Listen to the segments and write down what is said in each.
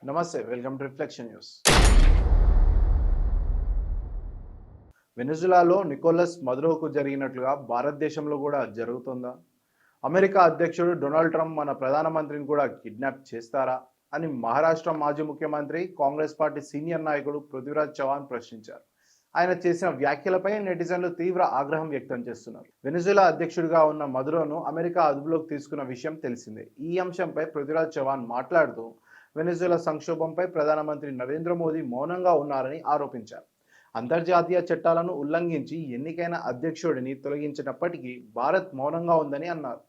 నమస్తే, welcome to reflection news. వెనిజులాలో Nicolas మదురోకు జరిగినట్లుగా భారతదేశంలో కూడా జరుగుతుందా? అమెరికా అధ్యక్షుడు డొనాల్డ్ ట్రంప్ మన ప్రధానమంత్రిని కూడా కిడ్నాప్ చేస్తారా అని మహారాష్ట్ర మాజీ ముఖ్యమంత్రి, కాంగ్రెస్ పార్టీ సీనియర్ నాయకుడు పృథ్వీరాజ్ చవాన్ ప్రశ్నించారు. ఆయన చేసిన వ్యాఖ్యలపై నెటిజన్లు తీవ్ర ఆగ్రహం వ్యక్తం చేస్తున్నారు. వెనిజులా అధ్యక్షుడిగా ఉన్న మదురోను అమెరికా అదుపులోకి తీసుకున్న విషయం తెలిసిందే. ఈ అంశంపై పృథ్వీరాజ్ చవాన్ మాట్లాడుతూ వెనిజులా సంక్షోభంపై ప్రధానమంత్రి నరేంద్ర మోదీ మౌనంగా ఉన్నారని ఆరోపించారు. అంతర్జాతీయ చట్టాలను ఉల్లంఘించి ఎన్నికైన అధ్యక్షుడిని తొలగించినప్పటికీ భారత్ మౌనంగా ఉందని అన్నారు.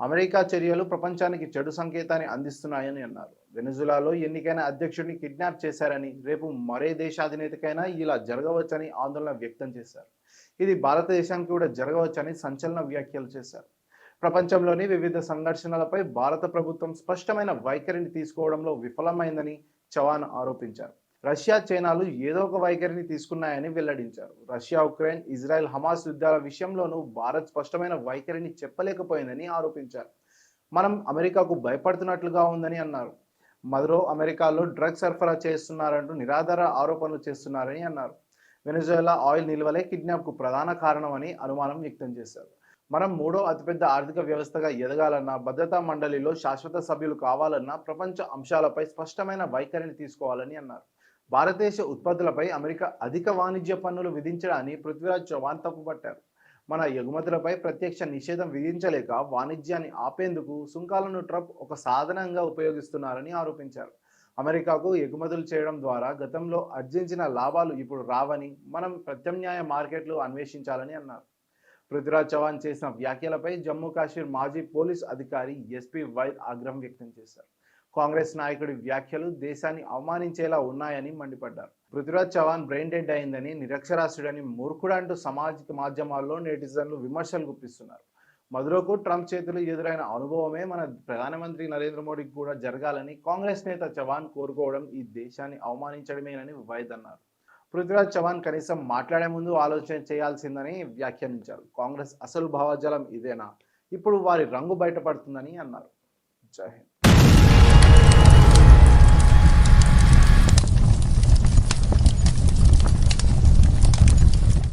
అమెరికా చర్యలు ప్రపంచానికి చెడు సంకేతాన్ని అందిస్తున్నాయని అన్నారు. వెనిజులాలో ఎన్నికైన అధ్యక్షుడిని కిడ్నాప్ చేశారని, రేపు మరే దేశాధినేతకైనా ఇలా జరగవచ్చని ఆందోళన వ్యక్తం చేశారు. ఇది భారతదేశానికి కూడా జరగవచ్చని సంచలన వ్యాఖ్యలు చేశారు. ప్రపంచంలోని వివిధ సంఘర్షణలపై భారత ప్రభుత్వం స్పష్టమైన వైఖరిని తీసుకోవడంలో విఫలమైందని చవాన్ ఆరోపించారు. రష్యా, చైనాలు ఏదో ఒక వైఖరిని తీసుకున్నాయని వెల్లడించారు. రష్యా, ఉక్రెయిన్, ఇజ్రాయెల్, హమాస్ యుద్ధాల విషయంలోనూ భారత్ స్పష్టమైన వైఖరిని చెప్పలేకపోయిందని ఆరోపించారు. మనం అమెరికాకు భయపడుతున్నట్లుగా ఉందని అన్నారు. మదురో అమెరికాలో డ్రగ్స్ సరఫరా చేస్తున్నారంటూ నిరాధార ఆరోపణలు చేస్తున్నారని అన్నారు. వెనిజులా ఆయిల్ నిల్వలే కిడ్నాప్కు ప్రధాన కారణమని అనుమానం వ్యక్తం చేశారు. మనం మూడో అతిపెద్ద ఆర్థిక వ్యవస్థగా ఎదగాలన్నా, భద్రతా మండలిలో శాశ్వత సభ్యులు కావాలన్నా ప్రపంచ అంశాలపై స్పష్టమైన వైఖరిని తీసుకోవాలని అన్నారు. భారతదేశ ఉత్పత్తులపై అమెరికా అధిక వాణిజ్య పన్నులు విధించడాన్ని పృథ్వీరాజ్ చవాన్ తప్పుపట్టారు. మన ఎగుమతులపై ప్రత్యక్ష నిషేధం విధించలేక వాణిజ్యాన్ని ఆపేందుకు సుంకాలను ట్రంప్ ఒక సాధనంగా ఉపయోగిస్తున్నారని ఆరోపించారు. అమెరికాకు ఎగుమతులు చేయడం ద్వారా గతంలో ఆర్జించిన లాభాలు ఇప్పుడు రావని, మనం ప్రత్యామ్నాయ మార్కెట్లు అన్వేషించాలని అన్నారు. పృథ్వీరాజ్ చవాన్ చేసిన వ్యాఖ్యలపై జమ్మూ కాశ్మీర్ మాజీ పోలీస్ అధికారి ఎస్పీ వైద్ ఆగ్రహం వ్యక్తం చేశారు. కాంగ్రెస్ నాయకుడి వ్యాఖ్యలు దేశాన్ని అవమానించేలా ఉన్నాయని మండిపడ్డారు. పృథ్వీరాజ్ చవాన్ బ్రెయిన్ డెడ్ అయిందని, నిరక్షరాస్యుడని, మూర్ఖుడంటూ సామాజిక మాధ్యమాల్లో నెటిజన్లు విమర్శలు గుప్పిస్తున్నారు. మదురోకు ట్రంప్ చేతులు ఎదురైన అనుభవమే మన ప్రధానమంత్రి నరేంద్ర మోడీకి కూడా జరగాలని కాంగ్రెస్ నేత చవాన్ కోరుకోవడం ఈ దేశాన్ని అవమానించడమేనని వైద్ అన్నారు. పృథ్వీరాజ్ చవాన్ కనీసం మాట్లాడే ముందు ఆలోచన చేయాల్సిందని వ్యాఖ్యానించారు. కాంగ్రెస్ అసలు భావజాలం ఇదేనా? ఇప్పుడు వారి రంగు బయటపడుతుందని అన్నారు. జై హింద్.